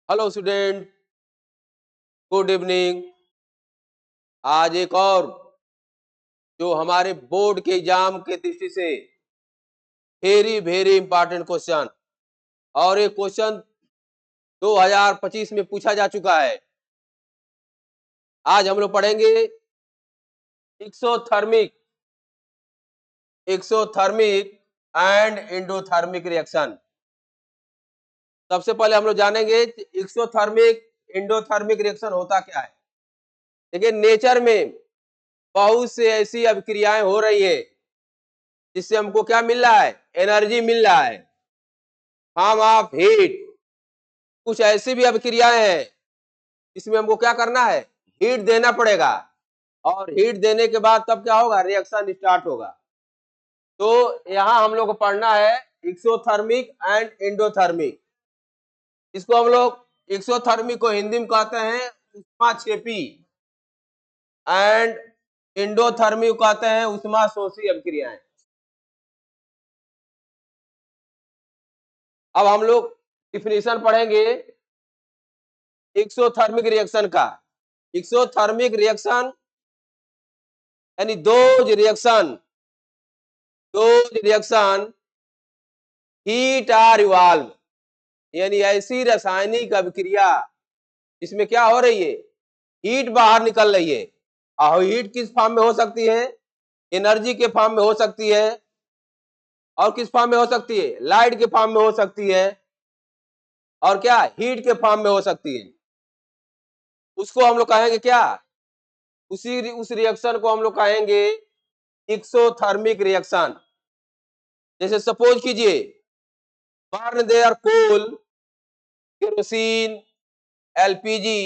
Hello student, good evening. आज एक और जो हमारे बोर्ड के एग्जाम के दृष्टि से वेरी वेरी इंपॉर्टेंट क्वेश्चन, और ये क्वेश्चन 2025 में पूछा जा चुका है। आज हम लोग पढ़ेंगे exothermic exothermic and endothermic reaction. सबसे पहले हम लोग जानेंगे एक्सोथर्मिक एंडोथर्मिक रिएक्शन होता क्या है। देखिए, नेचर में बहुत से ऐसी अभिक्रियाएं हो रही है जिससे हमको क्या मिल रहा है, एनर्जी मिल रहा है, फॉर्म ऑफ हीट। कुछ ऐसी भी अभिक्रियाएं हैं इसमें हमको क्या करना है, हीट देना पड़ेगा, और हीट देने के बाद तब क्या होगा, रिएक्शन स्टार्ट होगा। तो यहाँ हम लोग को पढ़ना है एक्सोथर्मिक एंड एंडोथर्मिक। इसको हम लोग एक्सोथर्मिक को हिंदी में कहते हैं ऊष्माक्षेपी, एंड एंडोथर्मिक को कहते हैं ऊष्माशोषी अभिक्रियाएं। अब हम लोग डिफिनेशन पढ़ेंगे एक्सोथर्मिक रिएक्शन का। एक्सोथर्मिक रिएक्शन यानी those reaction heat are evolve, यानी ऐसी रासायनिक अभिक्रिया इसमें क्या हो रही है, हीट बाहर निकल रही है। और हीट किस फॉर्म में हो सकती है, एनर्जी के फॉर्म में हो सकती है, और किस फॉर्म में हो सकती है, लाइट के फॉर्म में हो सकती है, और क्या, हीट के फॉर्म में हो सकती है। उसको हम लोग कहेंगे क्या, उस रिएक्शन को हम लोग कहेंगे एक्सोथर्मिक रिएक्शन। जैसे सपोज कीजिए, burn their coal, kerosene, LPG,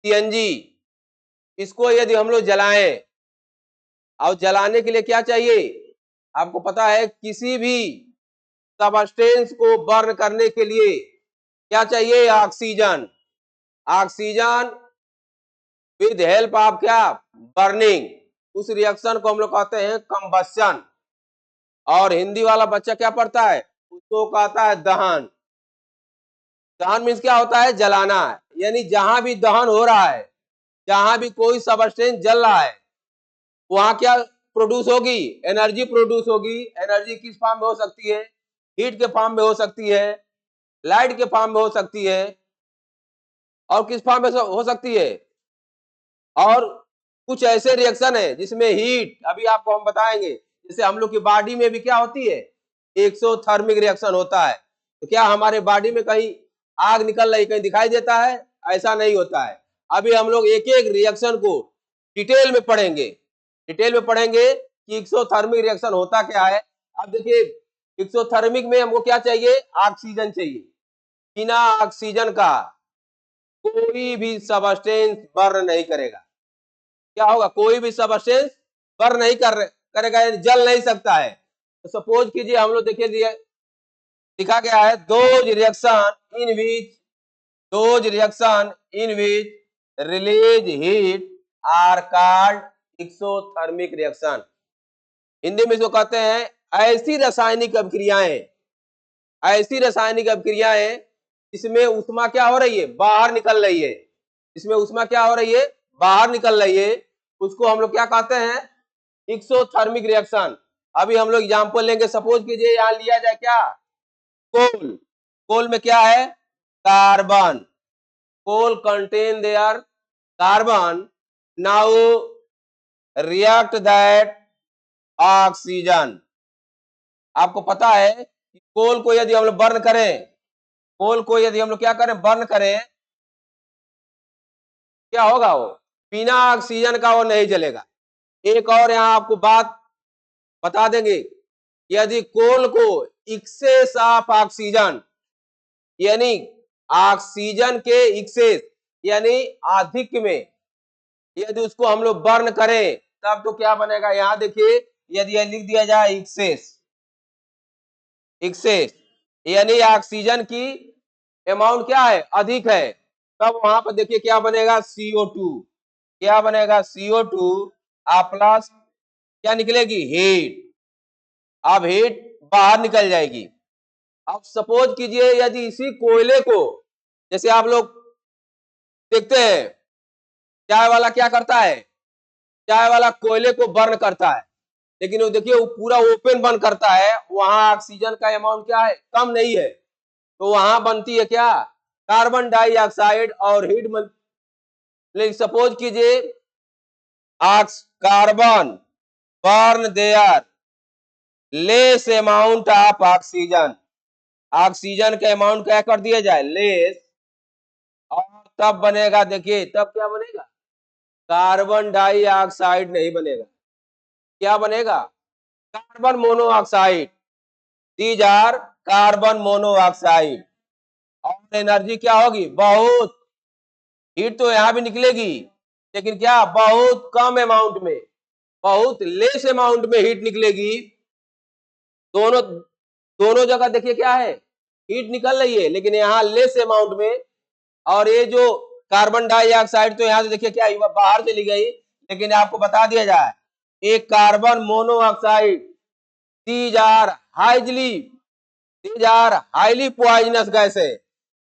CNG, इसको यदि हम लोग जलाएं, और जलाने के लिए क्या चाहिए, आपको पता है किसी भी सबस्टेंस को बर्न करने के लिए क्या चाहिए, oxygen. Oxygen with help of क्या, बर्निंग। उस रिएक्शन को हम लोग कहते हैं कंबस्शन। और हिंदी वाला बच्चा क्या पढ़ता है, उसको कहता है दहन। दहन मीन्स क्या होता है, जलाना है। यानी जहां भी दहन हो रहा है, जहां भी कोई सबस्टेंस जल रहा है, वहां क्या प्रोड्यूस होगी, एनर्जी प्रोड्यूस होगी। एनर्जी किस फॉर्म में हो सकती है, हीट के फॉर्म में हो सकती है, लाइट के फॉर्म में हो सकती है, और किस फॉर्म में हो सकती है। और कुछ ऐसे रिएक्शन है जिसमें हीट, अभी आपको हम बताएंगे, जैसे हम लोग की बॉडी में भी क्या होती है, एक्सोथर्मिक रिएक्शन होता है। तो क्या हमारे बॉडी में कहीं आग निकल रही, कहीं दिखाई देता है, ऐसा नहीं होता है। अभी हम लोग एक एक रिएक्शन को डिटेल में पढ़ेंगे, कि एक्सोथर्मिक रिएक्शन होता क्या है। अब देखिए, एक्सोथर्मिक में हमको क्या चाहिए, ऑक्सीजन चाहिए। बिना ऑक्सीजन का कोई भी सबस्टेंस बर्न नहीं करेगा। क्या होगा, कोई भी सबस्टेंस बर्न नहीं करेगा, यानी जल नहीं सकता है। तो सपोज कीजिए, हम लोग देखिए लिखा गया है those reaction in which release heat are called exothermic reaction. Hindi में इसको कहते हैं ऐसी रासायनिक अभिक्रियाएं इसमें ऊष्मा क्या हो रही है, बाहर निकल रही है। इसमें ऊष्मा क्या हो रही है, बाहर निकल रही है। उसको हम लोग क्या कहते हैं, एक्सोथर्मिक रिएक्शन। अभी हम लोग एग्जांपल लेंगे। सपोज कीजिए, यहां लिया जाए क्या, कोल। कोल में क्या है, carbon. Coal contain their carbon. Now react that oxygen. आपको पता है कि कोल को यदि हम लोग बर्न करें, कोल को यदि हम लोग क्या करें, बर्न करें, क्या होगा, वो बिना ऑक्सीजन का वो नहीं जलेगा। एक और यहाँ आपको बात बता देंगे, यदि कोल को एक्सेस ऑफ ऑक्सीजन, यानी ऑक्सीजन के एक्सेस यानी अधिक में, यदि उसको हम लोग बर्न करें, तब तो क्या बनेगा, यहां देखिए, यदि यह लिख दिया जाए एक्सेस, एक्सेस यानी ऑक्सीजन की अमाउंट क्या है, अधिक है, तब वहां पर देखिए क्या बनेगा, CO2। क्या बनेगा, CO2 प्लस क्या निकलेगी, हीट। अब हीट बाहर निकल जाएगी। अब सपोज कीजिए, यदि इसी कोयले को जैसे आप लोग देखते हैं चाय वाला क्या करता है, चाय वाला कोयले को बर्न करता है, लेकिन वो देखिए वो पूरा ओपन बर्न करता है, वहां ऑक्सीजन का अमाउंट क्या है, कम नहीं है, तो वहां बनती है क्या, कार्बन डाइऑक्साइड और हीट। सपोज कीजिए carbon burn their less amount of oxygen, oxygen के अमाउंट क्या कर दिया जाए, लेस, और तब बनेगा, देखिए तब क्या बनेगा, कार्बन डाइऑक्साइड नहीं बनेगा, क्या बनेगा, carbon monoxide. These are carbon monoxide. और एनर्जी क्या होगी, बहुत, हीट तो यहां भी निकलेगी, लेकिन क्या, बहुत कम अमाउंट में, बहुत लेस अमाउंट में हीट निकलेगी। दोनों दोनों जगह देखिए क्या है, हीट निकल रही है, लेकिन यहाँ लेस अमाउंट में। और ये जो कार्बन डाइऑक्साइड तो यहाँ से देखिए क्या बाहर चली गई, लेकिन आपको बता दिया जाए एक carbon monoxide, these are highly these are highly poisonous gases,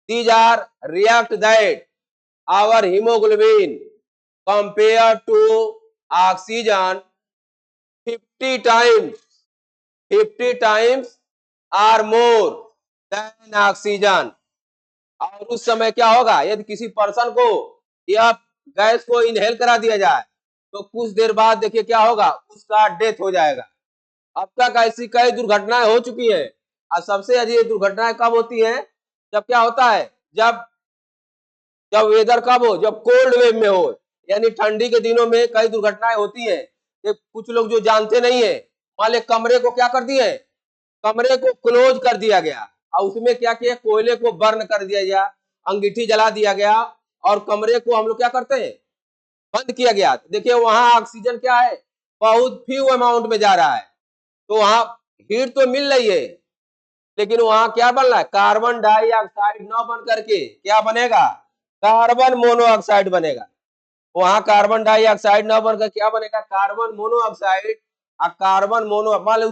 these are react that our haemoglobin compare to oxygen 50 times 50 times are more than oxygen. और उस समय क्या होगा, यदि किसी पर्सन को यह गैस को इनहेल करा दिया जाए तो कुछ देर बाद देखिए क्या होगा, उसका डेथ हो जाएगा। अब तक ऐसी कई दुर्घटनाएं हो चुकी है, और सबसे अधिक दुर्घटनाएं कब होती है, जब क्या होता है, जब जब वेदर कब हो, जब कोल्ड वेव में हो, यानी ठंडी के दिनों में कई दुर्घटनाएं होती है। ये कुछ लोग जो जानते नहीं है, मान ले कमरे को क्या कर दिए, कमरे को क्लोज कर दिया गया, और उसमें क्या किया, कोयले को बर्न कर दिया गया, अंगीठी जला दिया गया, और कमरे को हम लोग क्या करते हैं, बंद किया गया। देखिए वहां ऑक्सीजन क्या है, बहुत फ्यू अमाउंट में जा रहा है, तो वहां हीट तो मिल रही है, लेकिन वहां क्या बन रहा है, कार्बन डाइऑक्साइड न बन करके क्या बनेगा, कार्बन मोनोऑक्साइड बनेगा। वहां कार्बन डाइऑक्साइड न बनकर क्या बनेगा, कार्बन मोनोऑक्साइड। और कार्बन मोनो, मान लो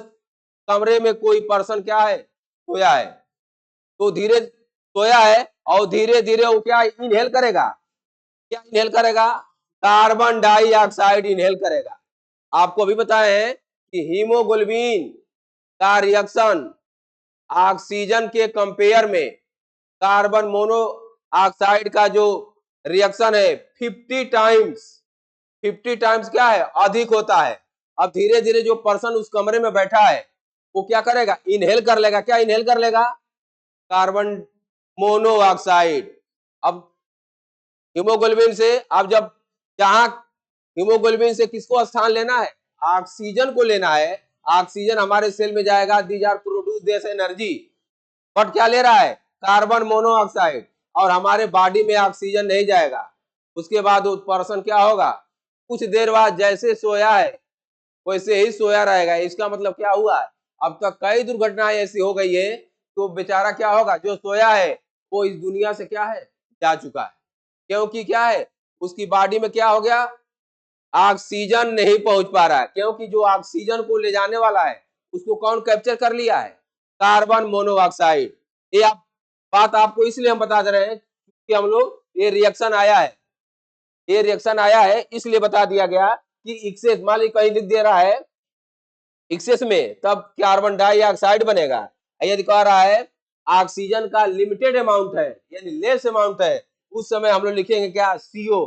कमरे में कोई पर्सन क्या है, सोया है, तो धीरे सोया है, और धीरे धीरे वो क्या इनहेल करेगा, क्या इनहेल करेगा, कार्बन डाइऑक्साइड इनहेल करेगा। आपको अभी बताए हैं कि हीमोग्लोबिन का रिएक्शन ऑक्सीजन के कंपेयर में कार्बन मोनोऑक्साइड का जो रिएक्शन है 50 टाइम्स क्या है, अधिक होता है। अब धीरे धीरे जो पर्सन उस कमरे में बैठा है वो क्या करेगा, इनहेल कर लेगा, क्या इनहेल कर लेगा, कार्बन मोनोऑक्साइड। अब हीमोग्लोबिन से, अब जब जहां हीमोग्लोबिन से किसको स्थान लेना है, ऑक्सीजन को लेना है, ऑक्सीजन हमारे सेल में जाएगा, these are produce this energy, but क्या ले रहा है, कार्बन मोनोऑक्साइड, और हमारे बॉडी में ऑक्सीजन नहीं जाएगा। उसके बाद वो पर्सन क्या होगा, कुछ देर बाद जैसे सोया है वैसे ही सोया रहेगा। इसका मतलब क्या हुआ, अब तक कई दुर्घटनाएं ऐसी हो गई है, तो बेचारा क्या होगा, जो सोया है वो इस दुनिया से क्या है, जा चुका है, क्योंकि क्या है, उसकी बॉडी में क्या हो गया, ऑक्सीजन नहीं पहुंच पा रहा है, क्योंकि जो ऑक्सीजन को ले जाने वाला है उसको कौन कैप्चर कर लिया है, कार्बन मोनोऑक्साइड। ये आप बात आपको इसलिए हम बता दे रहे हैं कि हम लोग ये रिएक्शन आया है, ये रिएक्शन आया है इसलिए बता दिया गया कि एक्सेस, मान ली कहीं लिख दे रहा है एक्सेस में, तब कार्बन डाइऑक्साइड बनेगा। यदि कह रहा है ऑक्सीजन का लिमिटेड अमाउंट है, यानी लेस अमाउंट है, उस समय हम लोग लिखेंगे क्या, CO,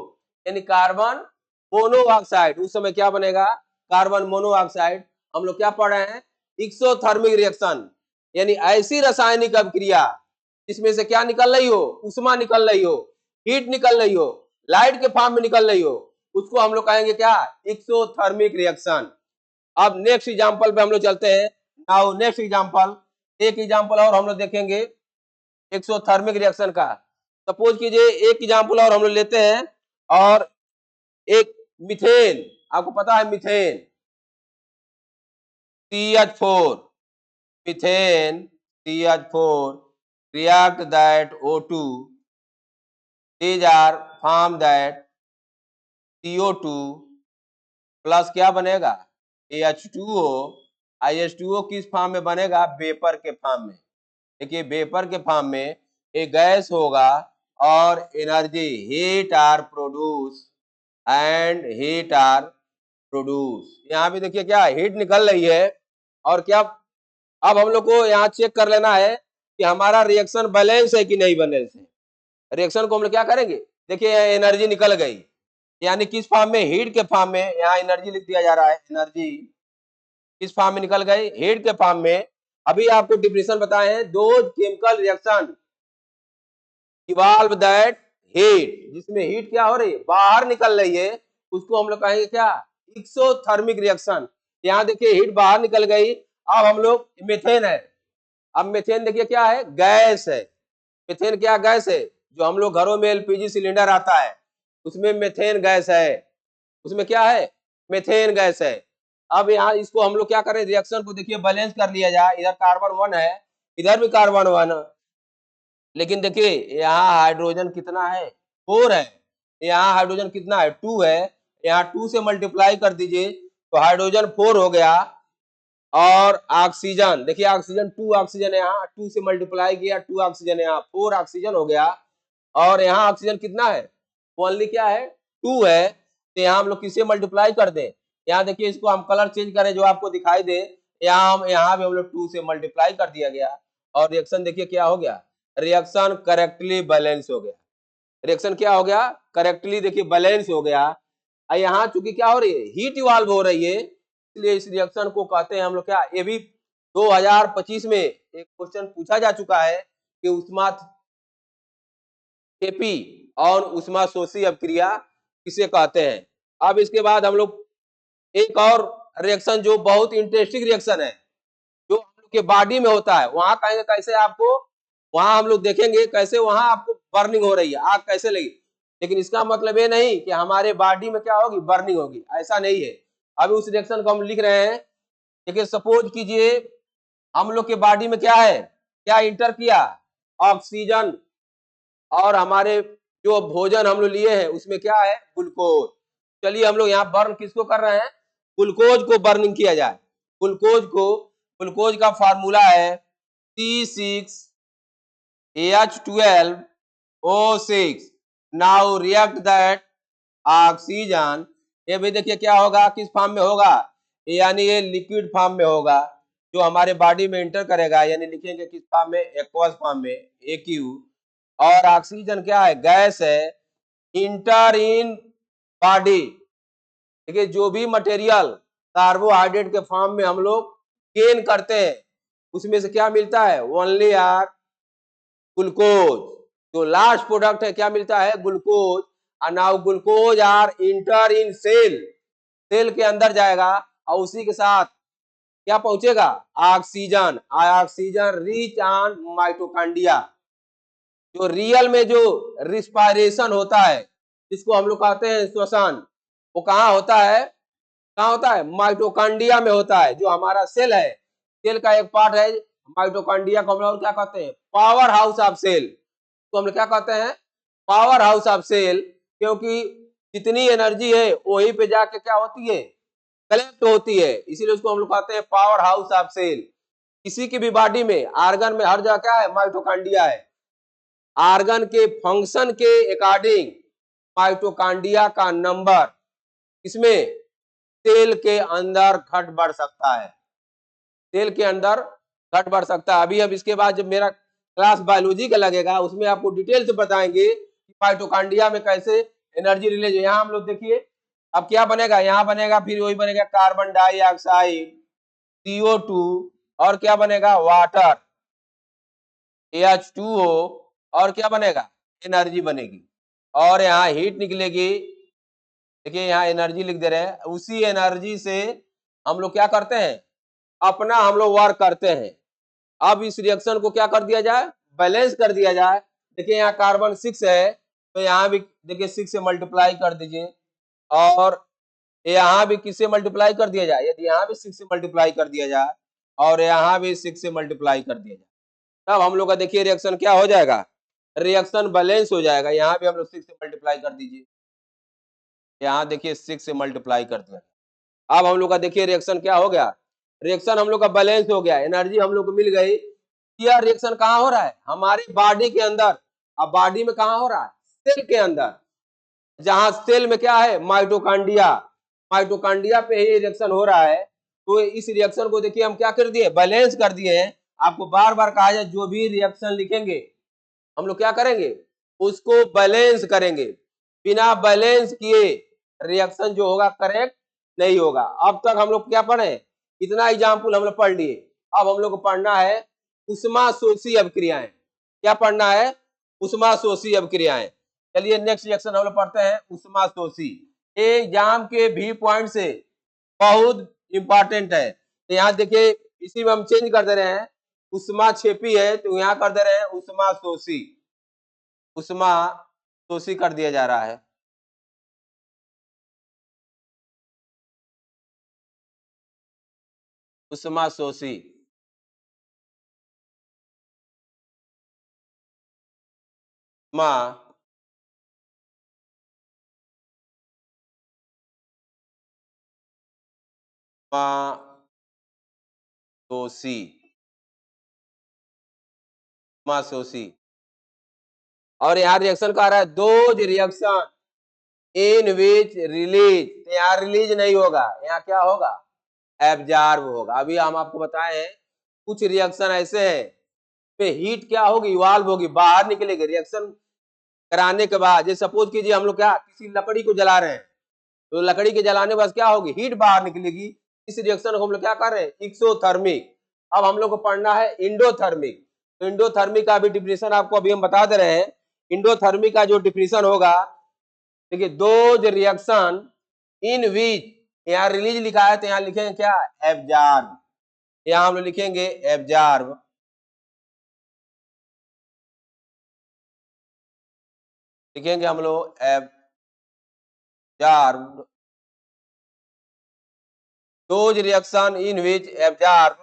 यानी कार्बन मोनोऑक्साइड। उस समय क्या बनेगा, कार्बन मोनोऑक्साइड। हम लोग क्या पढ़ रहे हैं, एक्सोथर्मिक रिएक्शन, यानी ऐसी रासायनिक अभिक्रिया इसमें से क्या निकल रही हो, उष्मा निकल रही हो, हीट निकल रही हो, लाइट के फॉर्म में निकल रही हो, उसको हम लोग कहेंगे क्या, एक्सोथर्मिक रिएक्शन। अब नेक्स्ट एग्जांपल पे हम लोग चलते हैं। नाउ नेक्स्ट एग्जांपल, एक एग्जांपल और हम लोग देखेंगे एक्सोथर्मिक रिएक्शन का। सपोज कीजिए एक एग्जांपल और हम लोग लेते हैं, और एक मिथेन, आपको पता है methane, CH4, methane CH4 react that O2, these are form that CO2 plus क्या बनेगा, H2O। H2O किस फॉर्म में बनेगा, वेपर के फॉर्म में। देखिए वेपर के फॉर्म में एक गैस होगा, और energy, heat are produce and heat are produce. यहाँ पे देखिए क्या हीट निकल रही है और क्या, अब हम लोग को यहाँ चेक कर लेना है कि हमारा रिएक्शन बैलेंस है कि नहीं बैलेंस है। रिएक्शन को हम लोग क्या करेंगे, देखिए एनर्जी निकल गई, यानी किस फॉर्म में, हीट के फॉर्म में। यहाँ एनर्जी लिख दिया जा रहा है, एनर्जी किस फॉर्म में निकल गई, हीट के फॉर्म में। अभी आपको डिफिनेशन बताए हैं, दो chemical reaction evolve that heat, जिसमें हीट क्या हो रही है, बाहर निकल रही है, उसको हम लोग कहेंगे क्या, एक्सोथर्मिक रिएक्शन। यहाँ देखिए हीट बाहर निकल गई। अब हम लोग, मीथेन है, अब मीथेन देखिए क्या है, गैस है। मीथेन क्या गैस है, जो हम लोग घरों में एलपीजी सिलेंडर आता है उसमें मीथेन गैस है, उसमें क्या है, मीथेन गैस है। अब यहाँ इसको हम लोग क्या करें, रिएक्शन को देखिए बैलेंस कर लिया जाए, इधर कार्बन 1 है, इधर भी कार्बन 1, लेकिन देखिए यहाँ हाइड्रोजन कितना है, 4 है, यहाँ हाइड्रोजन कितना है, 2 है, यहाँ 2 से मल्टीप्लाई कर दीजिए तो हाइड्रोजन 4 हो गया। और ऑक्सीजन देखिए, ऑक्सीजन 2 ऑक्सीजन है, यहाँ 2 से मल्टीप्लाई किया, 2 ऑक्सीजन है, यहाँ 4 ऑक्सीजन हो गया। और यहाँ ऑक्सीजन कितना है, ओनली क्या है, 2 है, तो यहाँ हम लोग किससे मल्टीप्लाई कर दें, यहाँ देखिए इसको हम कलर चेंज करें जो आपको दिखाई दे, यहाँ भी हम लोग 2 से मल्टीप्लाई कर दिया गया और रिएक्शन देखिए क्या हो गया, रिएक्शन करेक्टली बैलेंस हो गया। रिएक्शन क्या हो गया, करेक्टली देखिए बैलेंस हो गया। यहाँ चूंकि क्या हो रही है, हीट इवॉल्व हो रही है, इसलिए इस रिएक्शन को कहते हैं हम लोग क्या, ये भी 2025 में एक क्वेश्चन पूछा जा चुका है कि उष्मा केपी और उष्मा शोषी अभिक्रिया किसे कहते हैं। अब इसके बाद हम लोग एक और रिएक्शन जो बहुत इंटरेस्टिंग रिएक्शन है, जो हम लोग के बॉडी में होता है, वहां कहेंगे कैसे आपको, वहां हम लोग देखेंगे कैसे वहां आपको बर्निंग हो रही है, आग कैसे लगी। लेकिन इसका मतलब ये नहीं कि हमारे बॉडी में क्या होगी, बर्निंग होगी, ऐसा नहीं है। अभी उस रिएक्शन को हम लिख रहे हैं। देखिए सपोज कीजिए हम लोग के बॉडी में क्या है, क्या इंटर किया, ऑक्सीजन, और हमारे जो भोजन हम लोग लिए हैं उसमें क्या है, ग्लूकोज। चलिए हम लोग यहाँ बर्न किसको कर रहे हैं, ग्लूकोज को बर्निंग किया जाए। ग्लूकोज को, ग्लूकोज का फार्मूला है C6H12O6। Now react that oxygen, ये भी देखिए क्या होगा, किस फॉर्म में होगा, यानी ये लिक्विड फॉर्म में होगा, जो हमारे बॉडी में इंटर करेगा, यानी लिखेंगे किस फॉर्म में, एक्वस फॉर्म में, AQ। और ऑक्सीजन क्या है, गैस है, इंटर इन बॉडी। देखिए जो भी मटेरियल कार्बोहाइड्रेट के फॉर्म में हम लोग गेन करते हैं उसमें से क्या मिलता है, ओनली आर ग्लूकोज। जो लास्ट प्रोडक्ट है क्या मिलता है, ग्लूकोज। और now glucose are enter in cell, cell के अंदर जाएगा और उसी के साथ क्या पहुंचेगा, oxygen. Oxygen reach on mitochondria. जो रियल में जो रिस्पायरेशन होता है, जिसको हम लोग कहते हैं श्वसन, वो कहाँ होता है, कहाँ होता है, माइटोकॉन्ड्रिया में होता है। जो हमारा सेल है, सेल का एक पार्ट है माइटोकॉन्ड्रिया को हम लोग क्या कहते हैं, पावर हाउस ऑफ सेल। तो हम लोग क्या कहते हैं, पावर हाउस ऑफ सेल, क्योंकि जितनी एनर्जी है वहीं पे जाके क्या होती है, कलेक्ट होती है, इसीलिए उसको हम लोग कहते हैं पावर हाउस ऑफ सेल। किसी की भी बॉडी में, आर्गन में हर जगह क्या है, माइटोकॉन्ड्रिया है। आर्गन के फंक्शन के अकॉर्डिंग माइटोकॉन्ड्रिया का नंबर इसमें सेल के अंदर घट बढ़ सकता है, सेल के अंदर घट बढ़ सकता है। अभी अब इसके बाद जब मेरा क्लास बायोलॉजी का लगेगा उसमें आपको डिटेल से बताएंगे कि माइटोकॉन्ड्रिया में कैसे एनर्जी रिलीज। यहाँ हम लोग देखिए अब क्या बनेगा, यहाँ बनेगा फिर वही बनेगा कार्बन डाइऑक्साइड CO2, और क्या बनेगा, वाटर H2O, और क्या बनेगा, एनर्जी बनेगी, और यहाँ हीट निकलेगी। देखिए यहाँ एनर्जी लिख दे रहे हैं, उसी एनर्जी से हम लोग क्या करते हैं, अपना हम लोग वर्क करते हैं। अब इस रिएक्शन को क्या कर दिया जाए, बैलेंस कर दिया जाए। देखिए यहाँ कार्बन 6 है, तो यहाँ भी देखिए 6 से मल्टीप्लाई कर दीजिए, और यहाँ भी किससे मल्टीप्लाई कर दिया जाए, यदि यहाँ भी 6 से मल्टीप्लाई कर दिया जाए और यहाँ भी 6 से मल्टीप्लाई कर दिया जाए, तब हम लोग का देखिए रिएक्शन क्या हो जाएगा, रिएक्शन बैलेंस हो जाएगा। यहाँ भी हम लोग 6 से मल्टीप्लाई कर दीजिए, यहाँ देखिए 6 से मल्टीप्लाई कर दिया। अब हम लोग का देखिए रिएक्शन क्या हो गया, रिएक्शन हम लोग का बैलेंस हो गया, एनर्जी हम लोग को मिल गई। यह रिएक्शन कहाँ हो रहा है, हमारी बॉडी के अंदर। अब बॉडी में कहाँ हो रहा है? सेल के अंदर, जहां सेल में क्या है? माइटोकांड्रिया, माइटोकांड्रिया पे ही रिएक्शन हो रहा है। तो इस रिएक्शन को देखिए हम क्या कर दिए? बैलेंस कर दिए हैं। आपको बार बार कहा जाए जो भी रिएक्शन लिखेंगे हम लोग क्या करेंगे? उसको बैलेंस करेंगे। बिना बैलेंस किए रिएक्शन जो होगा करेक्ट नहीं होगा। अब तक हम लोग क्या पढ़े? इतना एग्जाम्पल हम लोग पढ़ लिए। अब हम लोग को पढ़ना है उष्माशोषी अभिक्रियाएं। क्या पढ़ना है? उष्माशोषी अभिक्रियाएं। चलिए नेक्स्ट रिएक्शन हम लोग पढ़ते हैं उष्माशोषी। एग्जाम के भी पॉइंट से बहुत इंपॉर्टेंट है। तो यहाँ देखिए इसी में हम चेंज कर दे रहे हैं, उष्माक्षेपी है तो यहाँ कर दे रहे हैं उष्माशोषी। उष्माशोषी कर दिया जा रहा है। उष्माशोषी, उष्माशोषी, उष्माशोषी। और यहाँ रिएक्शन का आ रहा है those reaction in which release. तो यहाँ रिलीज नहीं होगा, यहाँ क्या होगा? एब्जॉर्ब होगा। अभी हम आपको बताए हैं कुछ रिएक्शन ऐसे हैं पे हीट क्या होगी? इवॉल्व होगी, बाहर निकलेगी। रिएक्शन कराने के बाद जैसे सपोज कीजिए हम लोग क्या किसी लकड़ी को जला रहे हैं, तो लकड़ी के जलाने के बाद क्या होगी? हीट बाहर निकलेगी। इस रिएक्शन को हम लोग क्या कर रहे हैं? एक्सोथर्मिक। अब हम लोग को पढ़ना है इंडोथर्मिक। तो इंडोथर्मिक का भी डिफिनेशन आपको अभी हम बता दे रहे हैं। इंडोथर्मिक का जो डिफिनेशन होगा, देखिए दो रिएक्शन इन विच, यहाँ रिलीज लिखा है तो यहाँ लिखेंगे क्या? एब्जॉर्ब। यहाँ हम लोग लिखेंगे एब्जॉर्ब। लिखेंगे हम लोग absorb. Those reaction in which absorb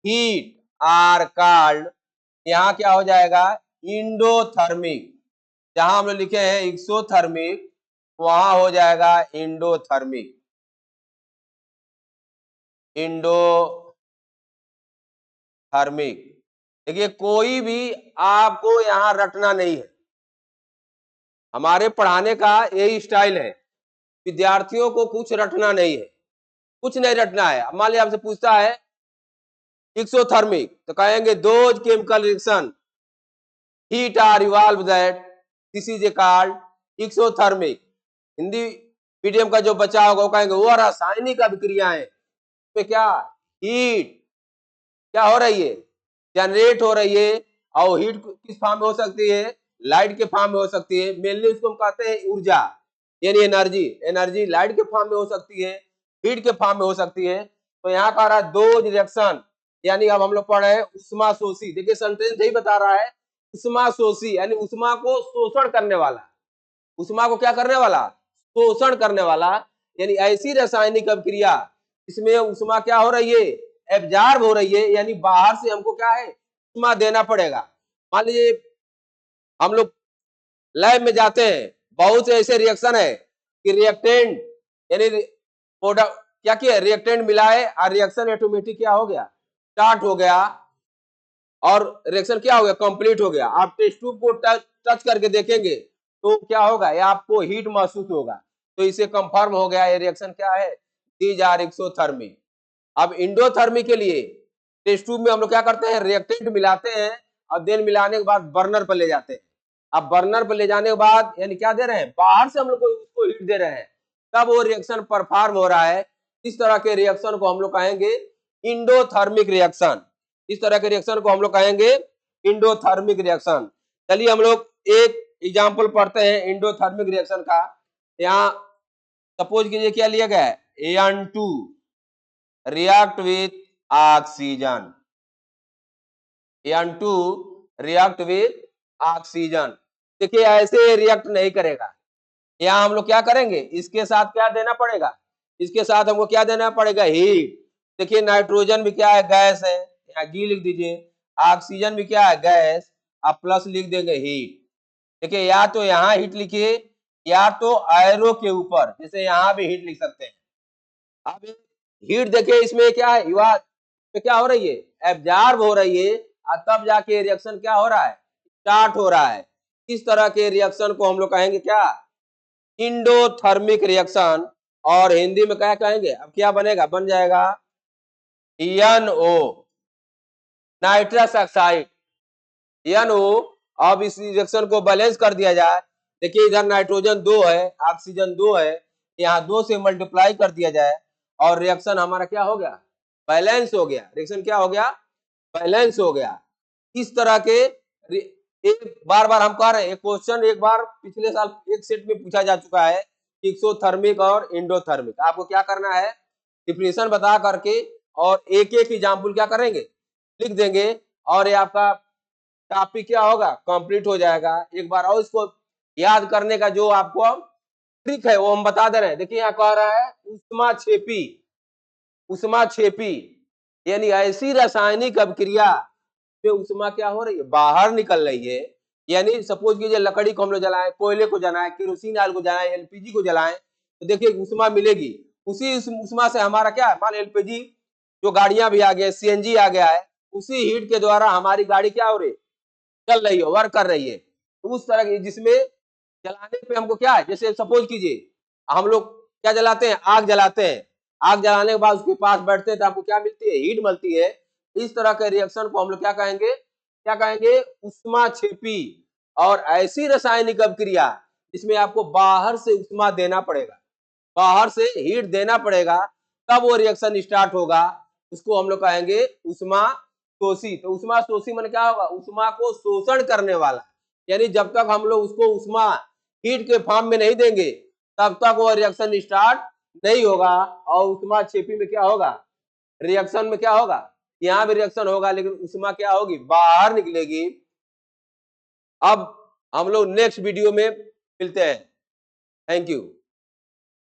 heat are called, यहाँ क्या हो जाएगा? इंडोथर्मिक। जहां हम लोग लिखे हैं एक्सोथर्मिक वहां हो जाएगा इंडोथर्मिक। इंडोथर्मिक। देखिए कोई भी आपको यहाँ रटना नहीं है। हमारे पढ़ाने का यही स्टाइल है, विद्यार्थियों को कुछ रटना नहीं है, कुछ नहीं रटना है। मान लिया आपसे पूछता है एक्सोथर्मिक तो कहेंगे those chemical reaction heat are evolve that this is a called exothermic. Hindi medium का जो बच्चा होगा वो कहेंगे वो रासायनिक अभिक्रियाएं पे क्या हीट क्या हो रही है? जनरेट हो रही है। और हीट किस फॉर्म में हो सकती है? लाइट के फॉर्म में हो सकती है। मेनली उसको हम कहते हैं ऊर्जा यानी एनर्जी। एनर्जी लाइट के फॉर्म में हो सकती है, हीट के फॉर्म में हो सकती है। तो यहाँ का रहा दो रिएक्शन, यानी अब हम लोग पढ़ रहे हैं उष्माशोषी। देखिए सेंटेंस यही बता रहा है उष्माशोषी यानी उष्मा को शोषण करने वाला। उष्मा को क्या करने वाला? शोषण करने वाला। यानी ऐसी रासायनिक अभिक्रिया इसमें उष्मा क्या हो रही है? एब्जॉर्ब हो रही है, यानी बाहर से हमको क्या है? उष्मा देना पड़ेगा। मान लीजिए हम लोग लैब में जाते हैं, बहुत से ऐसे रिएक्शन है कि रिएक्टेंट यानी क्या किया? रिएक्टेंट मिलाए और रिएक्शन ऑटोमेटिक क्या हो गया? स्टार्ट हो गया और रिएक्शन क्या हो गया? कंप्लीट हो गया। आप टेस्ट ट्यूब को टच करके देखेंगे तो क्या होगा? ये आपको हीट महसूस होगा। तो इसे कंफर्म हो गया ये रिएक्शन क्या है? These are exothermic. अब इंडोथर्मिक के लिए टेस्ट ट्यूब में हम लोग क्या करते हैं? रिएक्टेंट मिलाते हैं और देन मिलाने के बाद बर्नर पर ले जाते हैं। अब बर्नर पर ले जाने के बाद यानी क्या दे रहे हैं? बाहर से हम लोग उसको हीट दे रहे हैं, तब वो रिएक्शन परफॉर्म हो रहा है। इस तरह के रिएक्शन को हम लोग कहेंगे इंडोथर्मिक रिएक्शन। इस तरह के रिएक्शन को हम लोग कहेंगे इंडोथर्मिक रिएक्शन। चलिए हम लोग एक एग्जांपल पढ़ते हैं इंडोथर्मिक रिएक्शन का। यहाँ सपोज कीजिए क्या लिया गया है? An2 react with oxygen। An2 react with oxygen। देखिए ऐसे रिएक्ट नहीं करेगा। यहाँ हम लोग क्या करेंगे? इसके साथ क्या देना पड़ेगा? इसके साथ हमको क्या देना पड़ेगा? हीट। देखिए नाइट्रोजन भी क्या है? गैस है, यहाँ जी लिख दीजिए। ऑक्सीजन भी क्या है? गैस। आप प्लस लिख देंगे हीट। देखिए या तो यहाँ हीट लिखिए या तो एरो के ऊपर, जैसे यहाँ भी हीट लिख सकते हैं। अब हीट देखिए इसमें क्या है? युवा क्या हो रही है? एब्जॉर्ब हो रही है और तब जाके रिएक्शन क्या हो रहा है? स्टार्ट हो रहा है। इस तरह के रिएक्शन को हम लोग कहेंगे क्या, इंडोथर्मिक रिएक्शन। और हिंदी में क्या कहेंगे, अब क्या बनेगा, बन जाएगा NO, नाइट्रस ऑक्साइड, NO। अब इस रिएक्शन को बैलेंस कर दिया जाए, देखिए इधर नाइट्रोजन 2 है, ऑक्सीजन 2 है, यहाँ 2 से मल्टीप्लाई कर दिया जाए और रिएक्शन हमारा क्या हो गया, बैलेंस हो गया। रिएक्शन क्या हो गया, बैलेंस हो गया। इस तरह के एक बार बार हम कह रहे हैं, एक क्वेश्चन एक बार पिछले साल एक सेट में पूछा जा चुका है, एक्सोथर्मिक और इंडोथर्मिक। आपको क्या करना है, डिफिनेशन बता करके और एक एक एग्जाम्पल क्या करेंगे, लिख देंगे, और ये आपका टॉपिक क्या होगा, कंप्लीट हो जाएगा। एक बार और इसको याद करने का जो आपको ट्रिक है वो हम बता दे रहे हैं। देखिए यहाँ कह रहा है उष्मा छेपी, उष्मा छेपी यानी ऐसी रासायनिक अभिक्रिया में उष्मा क्या हो रही है, बाहर निकल रही है। यानी सपोज कीजिए लकड़ी को हम लोग जलाएं, कोयले को जलाएं, केरोसिन ऑयल को जलाएं, एलपीजी को जलाएं, तो देखिए उष्मा मिलेगी। उसी उष्मा से हमारा क्या, मान एलपीजी जो गाड़ियां भी आ गए, सीएनजी आ गया है, उसी हीट के द्वारा हमारी गाड़ी क्या हो रही है, चल रही है, वर्क कर रही है। तो उस तरह की जिसमें जलाने पे हमको क्या है, जैसे सपोज कीजिए हम लोग क्या जलाते हैं, आग जलाते हैं, आग जलाने के बाद उसके पास बैठते हैं तो आपको क्या मिलती है, हीट मिलती है। इस तरह के रिएक्शन को हम लोग क्या कहेंगे, क्या कहेंगे, उष्मा छेपी। और ऐसी रासायनिक अभिक्रिया जिसमें आपको बाहर से उष्मा देना पड़ेगा, बाहर से हीट देना पड़ेगा, तब वो रिएक्शन स्टार्ट होगा, उसको हम लोग कहेंगे उष्मा शोषी। तो उष्मा शोषी मन क्या होगा, उष्मा को शोषण करने वाला। यानी जब तक हम लोग उसको उष्मा हीट के फॉर्म में नहीं देंगे तब तक वो रिएक्शन स्टार्ट नहीं होगा। और उष्मा छेपी में क्या होगा, रिएक्शन में क्या होगा, यहाँ भी रिएक्शन होगा लेकिन उष्मा क्या होगी, बाहर निकलेगी। अब हम लोग नेक्स्ट वीडियो में मिलते हैं। Thank you.